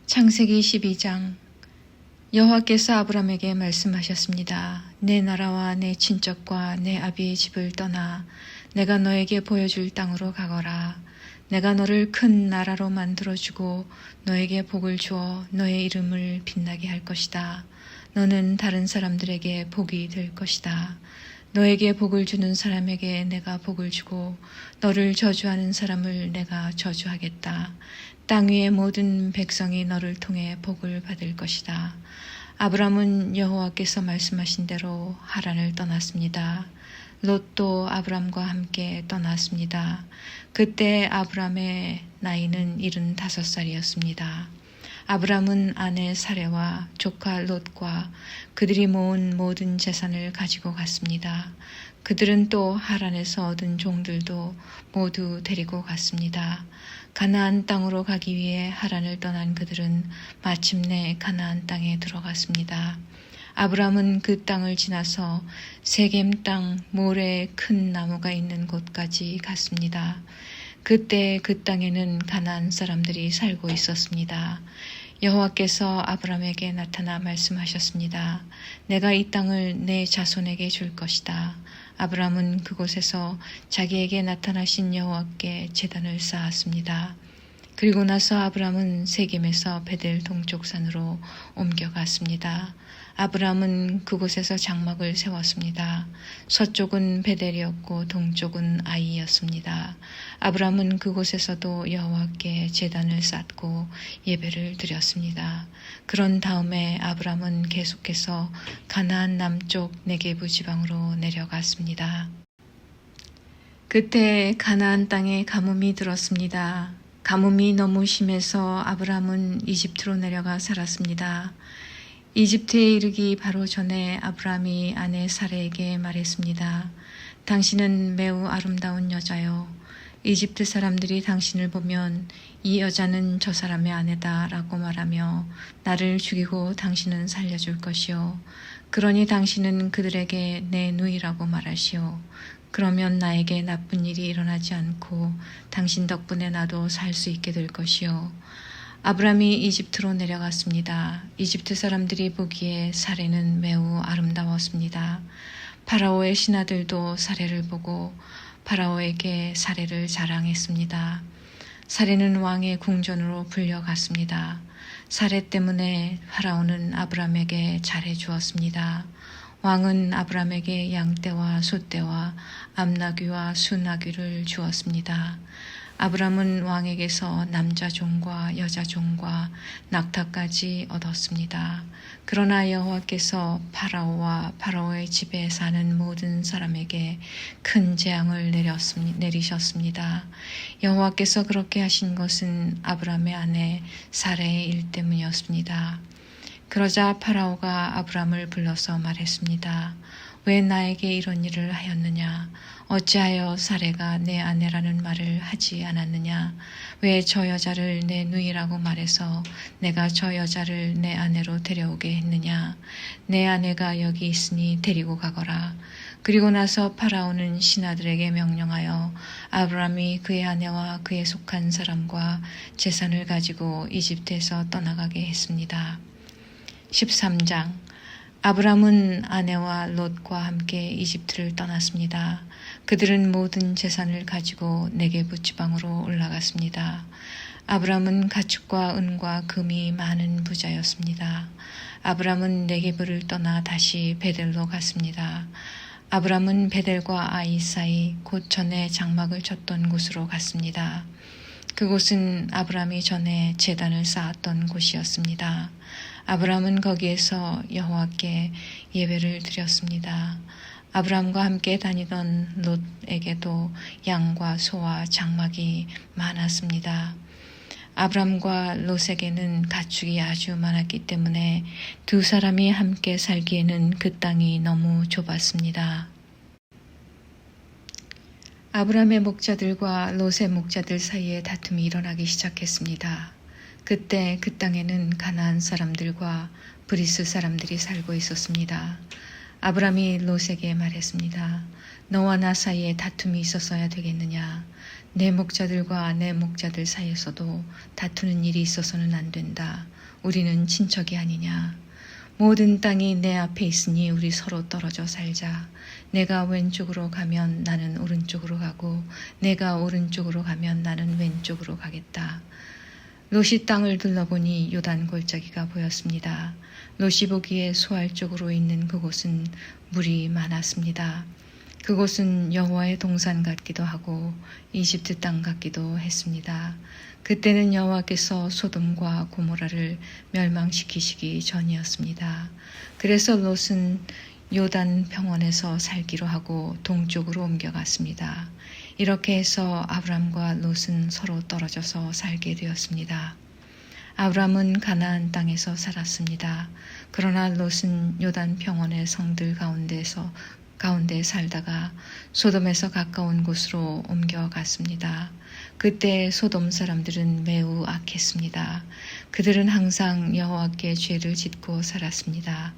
창세기 12장. 여호와께서 아브람에게 말씀하셨습니다. 내 나라와 내 친척과 내 아비의 집을 떠나 내가 너에게 보여줄 땅으로 가거라. 내가 너를 큰 나라로 만들어주고 너에게 복을 주어 너의 이름을 빛나게 할 것이다. 너는 다른 사람들에게 복이 될 것이다. 너에게 복을 주는 사람에게 내가 복을 주고 너를 저주하는 사람을 내가 저주하겠다. 땅 위의 모든 백성이 너를 통해 복을 받을 것이다. 아브람은 여호와께서 말씀하신 대로 하란을 떠났습니다. 롯도 아브람과 함께 떠났습니다. 그때 아브람의 나이는 75살이었습니다. 아브람은 아내 사레와 조카 롯과 그들이 모은 모든 재산을 가지고 갔습니다. 그들은 또 하란에서 얻은 종들도 모두 데리고 갔습니다. 가나안 땅으로 가기 위해 하란을 떠난 그들은 마침내 가나안 땅에 들어갔습니다. 아브람은 그 땅을 지나서 세겜 땅 모래에 큰 나무가 있는 곳까지 갔습니다. 그때 그 땅에는 가나안 사람들이 살고 있었습니다. 여호와께서 아브람에게 나타나 말씀하셨습니다. 내가 이 땅을 내 자손에게 줄 것이다. 아브람은 그곳에서 자기에게 나타나신 여호와께 제단을 쌓았습니다. 그리고 나서 아브람은 세겜에서 베델 동쪽 산으로 옮겨갔습니다. 아브람은 그곳에서 장막을 세웠습니다. 서쪽은 베델이었고 동쪽은 아이였습니다. 아브람은 그곳에서도 여호와께 제단을 쌓고 예배를 드렸습니다. 그런 다음에 아브람은 계속해서 가나안 남쪽 네게부 지방으로 내려갔습니다. 그때 가나안 땅에 가뭄이 들었습니다. 가뭄이 너무 심해서 아브람은 이집트로 내려가 살았습니다. 이집트에 이르기 바로 전에 아브람이 아내 사레에게 말했습니다. 당신은 매우 아름다운 여자요. 이집트 사람들이 당신을 보면 이 여자는 저 사람의 아내다 라고 말하며 나를 죽이고 당신은 살려줄 것이요. 그러니 당신은 그들에게 내 누이라고 말하시오. 그러면 나에게 나쁜 일이 일어나지 않고 당신 덕분에 나도 살 수 있게 될 것이요. 아브람이 이집트로 내려갔습니다. 이집트 사람들이 보기에 사레는 매우 아름다웠습니다. 파라오의 신하들도 사레를 보고 파라오에게 사레를 자랑했습니다. 사레는 왕의 궁전으로 불려갔습니다. 사레 때문에 파라오는 아브람에게 잘해 주었습니다. 왕은 아브람에게 양떼와 소떼와 암나귀와 수나귀를 주었습니다. 아브람은 왕에게서 남자 종과 여자 종과 낙타까지 얻었습니다. 그러나 여호와께서 파라오와 파라오의 집에 사는 모든 사람에게 큰 재앙을 내리셨습니다. 여호와께서 그렇게 하신 것은 아브람의 아내 사레의 일 때문이었습니다. 그러자 파라오가 아브람을 불러서 말했습니다. 왜 나에게 이런 일을 하였느냐? 어찌하여 사레가 내 아내라는 말을 하지 않았느냐? 왜 저 여자를 내 누이라고 말해서 내가 저 여자를 내 아내로 데려오게 했느냐? 내 아내가 여기 있으니 데리고 가거라. 그리고 나서 파라오는 신하들에게 명령하여 아브람이 그의 아내와 그에 속한 사람과 재산을 가지고 이집트에서 떠나가게 했습니다. 13장. 아브람은 아내와 롯과 함께 이집트를 떠났습니다. 그들은 모든 재산을 가지고 네게부 지방으로 올라갔습니다. 아브람은 가축과 은과 금이 많은 부자였습니다. 아브람은 네게부를 떠나 다시 베델로 갔습니다. 아브람은 베델과 아이 사이 곧 전에 장막을 쳤던 곳으로 갔습니다. 그곳은 아브람이 전에 제단을 쌓았던 곳이었습니다. 아브람은 거기에서 여호와께 예배를 드렸습니다. 아브람과 함께 다니던 롯에게도 양과 소와 장막이 많았습니다. 아브람과 롯에게는 가축이 아주 많았기 때문에 두 사람이 함께 살기에는 그 땅이 너무 좁았습니다. 아브람의 목자들과 롯의 목자들 사이에 다툼이 일어나기 시작했습니다. 그때 그 땅에는 가나안 사람들과 브리스 사람들이 살고 있었습니다. 아브람이 롯에게 말했습니다. 너와 나 사이에 다툼이 있었어야 되겠느냐? 내 목자들과 내 목자들 사이에서도 다투는 일이 있어서는 안 된다. 우리는 친척이 아니냐. 모든 땅이 내 앞에 있으니 우리 서로 떨어져 살자. 내가 왼쪽으로 가면 나는 오른쪽으로 가고 내가 오른쪽으로 가면 나는 왼쪽으로 가겠다. 롯이 땅을 둘러보니 요단 골짜기가 보였습니다. 롯이 보기에 소알 쪽으로 있는 그곳은 물이 많았습니다. 그곳은 여호와의 동산 같기도 하고 이집트 땅 같기도 했습니다. 그때는 여호와께서 소돔과 고모라를 멸망시키시기 전이었습니다. 그래서 롯은 요단 평원에서 살기로 하고 동쪽으로 옮겨갔습니다. 이렇게 해서 아브람과 롯은 서로 떨어져서 살게 되었습니다. 아브람은 가나안 땅에서 살았습니다. 그러나 롯은 요단 평원의 성들 가운데 살다가 소돔에서 가까운 곳으로 옮겨갔습니다. 그때 소돔 사람들은 매우 악했습니다. 그들은 항상 여호와께 죄를 짓고 살았습니다.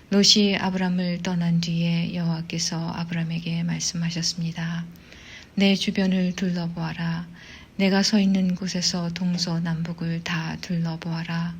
롯이 아브람을 떠난 뒤에 여호와께서 아브람에게 말씀하셨습니다. 내 주변을 둘러보아라. 내가 서 있는 곳에서 동서남북을 다 둘러보아라.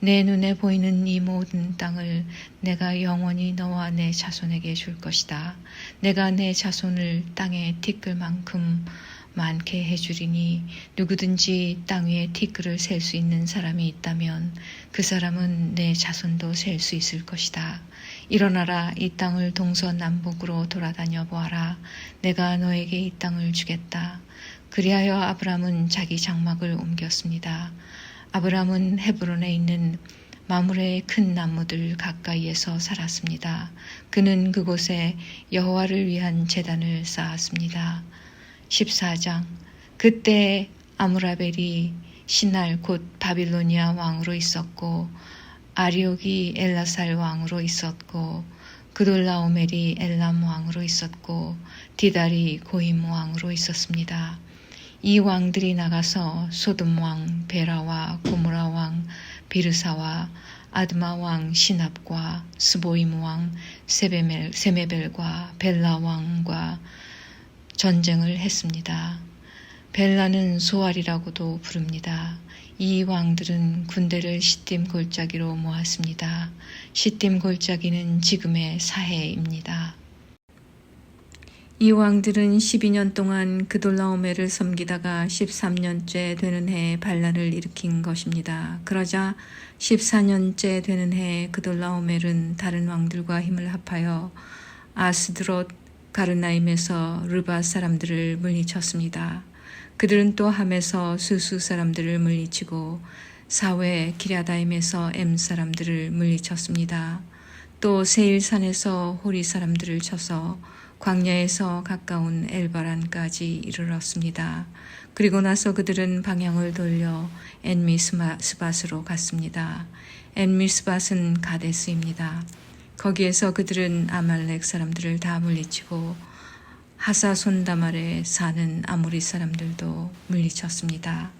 내 눈에 보이는 이 모든 땅을 내가 영원히 너와 내 자손에게 줄 것이다. 내가 내 자손을 땅에 티끌만큼 많게 해주리니 누구든지 땅 위에 티끌을 셀 수 있는 사람이 있다면 그 사람은 내 자손도 셀 수 있을 것이다. 일어나라. 이 땅을 동서남북으로 돌아다녀 보아라. 내가 너에게 이 땅을 주겠다. 그리하여 아브람은 자기 장막을 옮겼습니다. 아브람은 헤브론에 있는 마므레의 큰 나무들 가까이에서 살았습니다. 그는 그곳에 여호와를 위한 제단을 쌓았습니다. 14장. 그때 아므라벨이 신할 곧 바빌로니아 왕으로 있었고 아리옥이 엘라살 왕으로 있었고 그돌라오멜이 엘람 왕으로 있었고 디달이 고임 왕으로 있었습니다. 이 왕들이 나가서 소돔 왕 베라와 고모라 왕 비르사와 아드마 왕 시납과 스보임 왕 세메벨과 벨라 왕과 전쟁을 했습니다. 벨라는 소알이라고도 부릅니다. 이 왕들은 군대를 시딤 골짜기로 모았습니다. 시딤 골짜기는 지금의 사해입니다. 이 왕들은 12년 동안 그돌라오멜을 섬기다가 13년째 되는 해에 반란을 일으킨 것입니다. 그러자 14년째 되는 해에 그돌라오멜은 다른 왕들과 힘을 합하여 아스드롯 가르나임에서 르바 사람들을 물리쳤습니다. 그들은 또 함에서 수수 사람들을 물리치고 사웨 기랴다임에서 엠 사람들을 물리쳤습니다. 또 세일산에서 호리 사람들을 쳐서 광야에서 가까운 엘바란까지 이르렀습니다. 그리고 나서 그들은 방향을 돌려 엔미스밧으로 갔습니다. 엔미스밧은 가데스입니다. 거기에서 그들은 아말렉 사람들을 다 물리치고 하사손다말에 사는 아모리 사람들도 물리쳤습니다.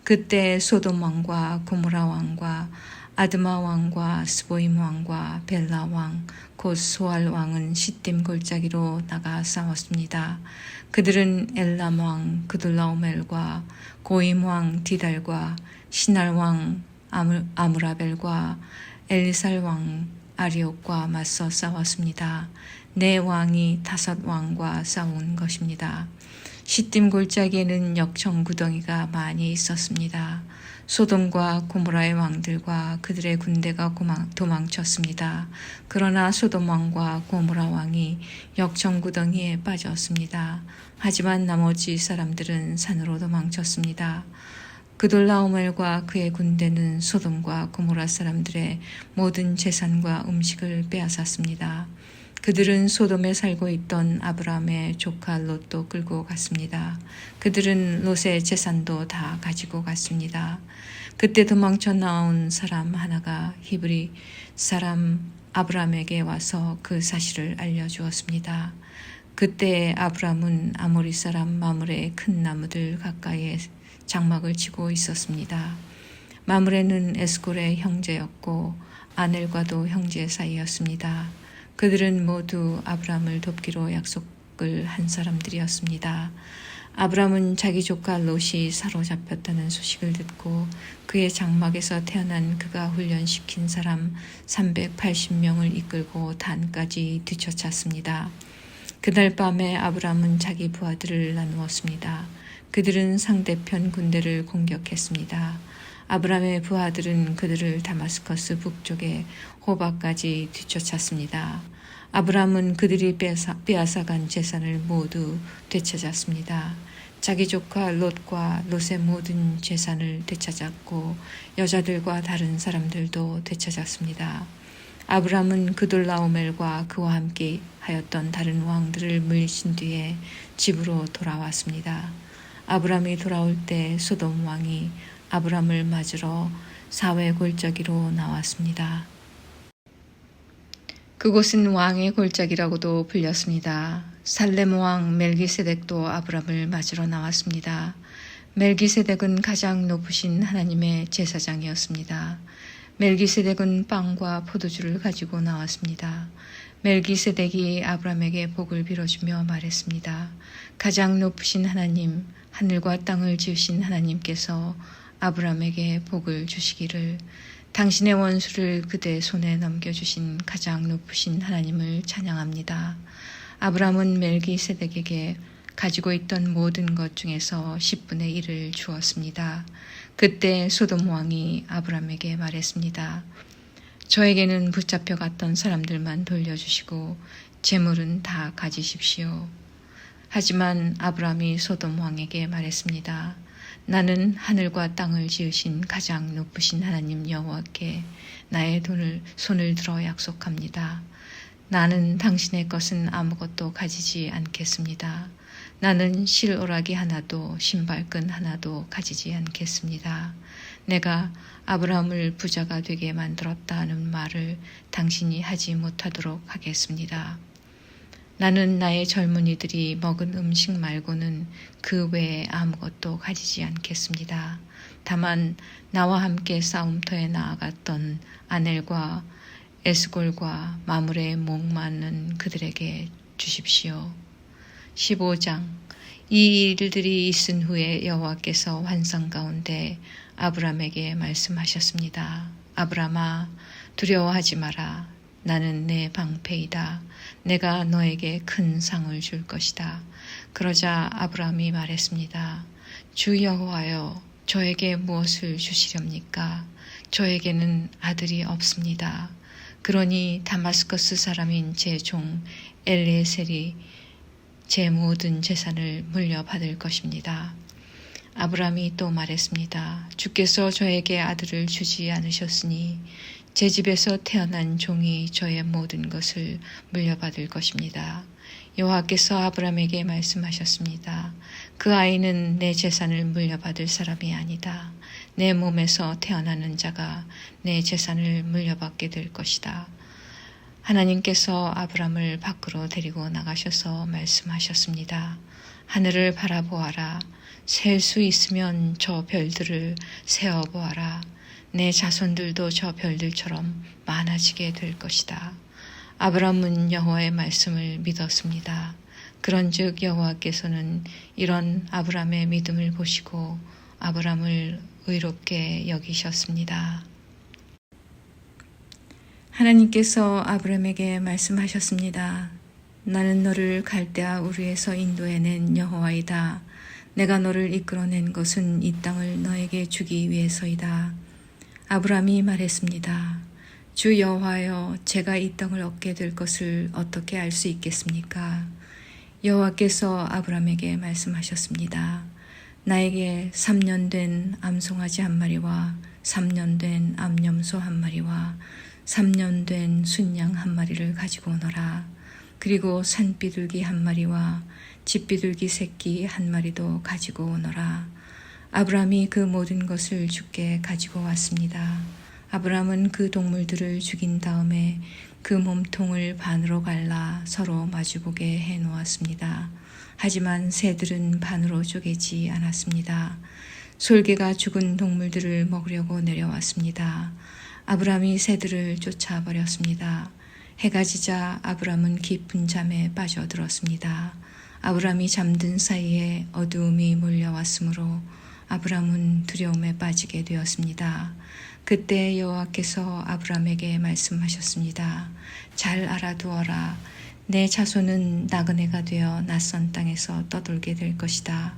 그때 소돔 왕과 고모라 왕과 아드마 왕과 스보임 왕과 벨라 왕, 곧 소알 왕은 시딤 골짜기로 나가 싸웠습니다. 그들은 엘람 왕 그돌라오멜과 고임 왕 디달과 신할 왕 아므라벨과 엘리살 왕 아리옥과 맞서 싸웠습니다. 네 왕이 다섯 왕과 싸운 것입니다. 시딤 골짜기에는 역청 구덩이가 많이 있었습니다. 소돔과 고모라의 왕들과 그들의 군대가 도망쳤습니다. 그러나 소돔 왕과 고모라 왕이 역청 구덩이에 빠졌습니다. 하지만 나머지 사람들은 산으로 도망쳤습니다. 그돌라오멜과 그의 군대는 소돔과 고모라 사람들의 모든 재산과 음식을 빼앗았습니다. 그들은 소돔에 살고 있던 아브람의 조카 롯도 끌고 갔습니다. 그들은 롯의 재산도 다 가지고 갔습니다. 그때 도망쳐 나온 사람 하나가 히브리 사람 아브람에게 와서 그 사실을 알려주었습니다. 그때 아브람은 아모리 사람 마므레의 큰 나무들 가까이에 장막을 치고 있었습니다. 마므레는 에스골의 형제였고 아넬과도 형제 사이였습니다. 그들은 모두 아브람을 돕기로 약속을 한 사람들이었습니다. 아브람은 자기 조카 롯이 사로잡혔다는 소식을 듣고 그의 장막에서 태어난 그가 훈련시킨 사람 380명을 이끌고 단까지 뒤쫓았습니다. 그날 밤에 아브람은 자기 부하들을 나누었습니다. 그들은 상대편 군대를 공격했습니다. 아브람의 부하들은 그들을 다마스커스 북쪽의 호바까지 뒤쫓았습니다. 아브람은 그들이 빼앗아간 재산을 모두 되찾았습니다. 자기 조카 롯과 롯의 모든 재산을 되찾았고 여자들과 다른 사람들도 되찾았습니다. 아브람은 그돌라오멜과 그와 함께 하였던 다른 왕들을 물리친 뒤에 집으로 돌아왔습니다. 아브람이 돌아올 때 소돔 왕이 아브람을 맞으러 사회 골짜기로 나왔습니다. 그곳은 왕의 골짜기라고도 불렸습니다. 살렘 왕 멜기세덱도 아브람을 맞으러 나왔습니다. 멜기세덱은 가장 높으신 하나님의 제사장이었습니다. 멜기세덱은 빵과 포도주를 가지고 나왔습니다. 멜기세덱이 아브람에게 복을 빌어주며 말했습니다. 가장 높으신 하나님, 하늘과 땅을 지으신 하나님께서 아브람에게 복을 주시기를, 당신의 원수를 그대 손에 넘겨주신 가장 높으신 하나님을 찬양합니다. 아브람은 멜기세덱에게 가지고 있던 모든 것 중에서 10분의 1을 주었습니다. 그때 소돔 왕이 아브람에게 말했습니다. 저에게는 붙잡혀 갔던 사람들만 돌려주시고 재물은 다 가지십시오. 하지만 아브람이 소돔 왕에게 말했습니다. 나는 하늘과 땅을 지으신 가장 높으신 하나님 여호와께 나의 손을 들어 약속합니다. 나는 당신의 것은 아무것도 가지지 않겠습니다. 나는 실오라기 하나도 신발끈 하나도 가지지 않겠습니다. 내가 아브라함을 부자가 되게 만들었다 하는 말을 당신이 하지 못하도록 하겠습니다. 나는 나의 젊은이들이 먹은 음식 말고는 그 외에 아무것도 가지지 않겠습니다. 다만 나와 함께 싸움터에 나아갔던 아넬과 에스골과 마므레의 목마는 그들에게 주십시오. 15장. 이 일들이 있은 후에 여호와께서 환상 가운데 아브람에게 말씀하셨습니다. 아브람아, 두려워하지 마라. 나는 내 방패이다. 내가 너에게 큰 상을 줄 것이다. 그러자 아브람이 말했습니다. 주 여호와여, 저에게 무엇을 주시렵니까? 저에게는 아들이 없습니다. 그러니 다마스커스 사람인 제 종 엘리에셀이 제 모든 재산을 물려받을 것입니다. 아브람이 또 말했습니다. 주께서 저에게 아들을 주지 않으셨으니 제 집에서 태어난 종이 저의 모든 것을 물려받을 것입니다. 여호와께서 아브람에게 말씀하셨습니다. 그 아이는 내 재산을 물려받을 사람이 아니다. 내 몸에서 태어나는 자가 내 재산을 물려받게 될 것이다. 하나님께서 아브람을 밖으로 데리고 나가셔서 말씀하셨습니다. 하늘을 바라보아라. 셀 수 있으면 저 별들을 세어보아라. 내 자손들도 저 별들처럼 많아지게 될 것이다. 아브람은 여호와의 말씀을 믿었습니다. 그런즉 여호와께서는 이런 아브람의 믿음을 보시고 아브람을 의롭게 여기셨습니다. 하나님께서 아브람에게 말씀하셨습니다. 나는 너를 갈대아 우르에서 인도해낸 여호와이다. 내가 너를 이끌어낸 것은 이 땅을 너에게 주기 위해서이다. 아브람이 말했습니다. 주 여호와여, 제가 이 땅을 얻게 될 것을 어떻게 알 수 있겠습니까? 여호와께서 아브람에게 말씀하셨습니다. 나에게 3년 된 암송아지 한 마리와 3년 된 암염소 한 마리와 3년 된 순양 한 마리를 가지고 오너라. 그리고 산비둘기 한 마리와 집비둘기 새끼 한 마리도 가지고 오너라. 아브람이 그 모든 것을 주께 가지고 왔습니다. 아브람은 그 동물들을 죽인 다음에 그 몸통을 반으로 갈라 서로 마주보게 해놓았습니다. 하지만 새들은 반으로 쪼개지 않았습니다. 솔개가 죽은 동물들을 먹으려고 내려왔습니다. 아브람이 새들을 쫓아버렸습니다. 해가 지자 아브람은 깊은 잠에 빠져들었습니다. 아브람이 잠든 사이에 어두움이 몰려왔으므로 아브람은 두려움에 빠지게 되었습니다. 그때 여호와께서 아브람에게 말씀하셨습니다. 잘 알아두어라. 내 자손은 나그네가 되어 낯선 땅에서 떠돌게 될 것이다.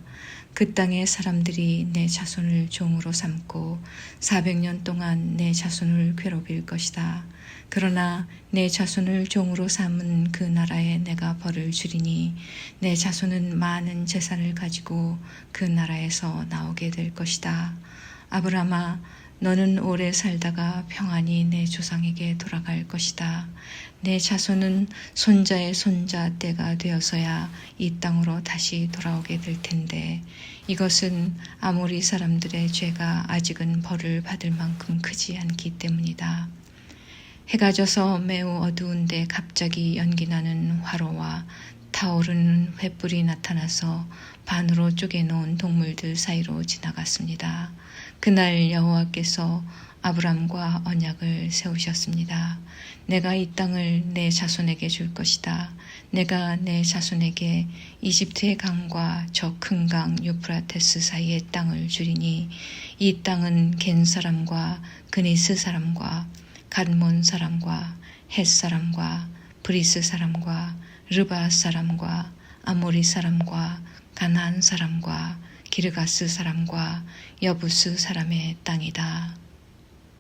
그 땅의 사람들이 내 자손을 종으로 삼고 400년 동안 내 자손을 괴롭힐 것이다. 그러나 내 자손을 종으로 삼은 그 나라에 내가 벌을 주리니 내 자손은 많은 재산을 가지고 그 나라에서 나오게 될 것이다. 아브라함아, 너는 오래 살다가 평안히 내 조상에게 돌아갈 것이다. 내 자손은 손자의 손자 때가 되어서야 이 땅으로 다시 돌아오게 될 텐데 이것은 아모리 사람들의 죄가 아직은 벌을 받을 만큼 크지 않기 때문이다. 해가 져서 매우 어두운데 갑자기 연기나는 화로와 타오르는 횃불이 나타나서 반으로 쪼개놓은 동물들 사이로 지나갔습니다. 그날 여호와께서 아브람과 언약을 세우셨습니다. 내가 이 땅을 내 자손에게 줄 것이다. 내가 내 자손에게 이집트의 강과 저 큰 강 유프라테스 사이의 땅을 주리니 이 땅은 겐 사람과 그니스 사람과 간몬 사람과 헷 사람과 브리스 사람과 르바 사람과 아모리 사람과 가나안 사람과 기르가스 사람과 여부스 사람의 땅이다.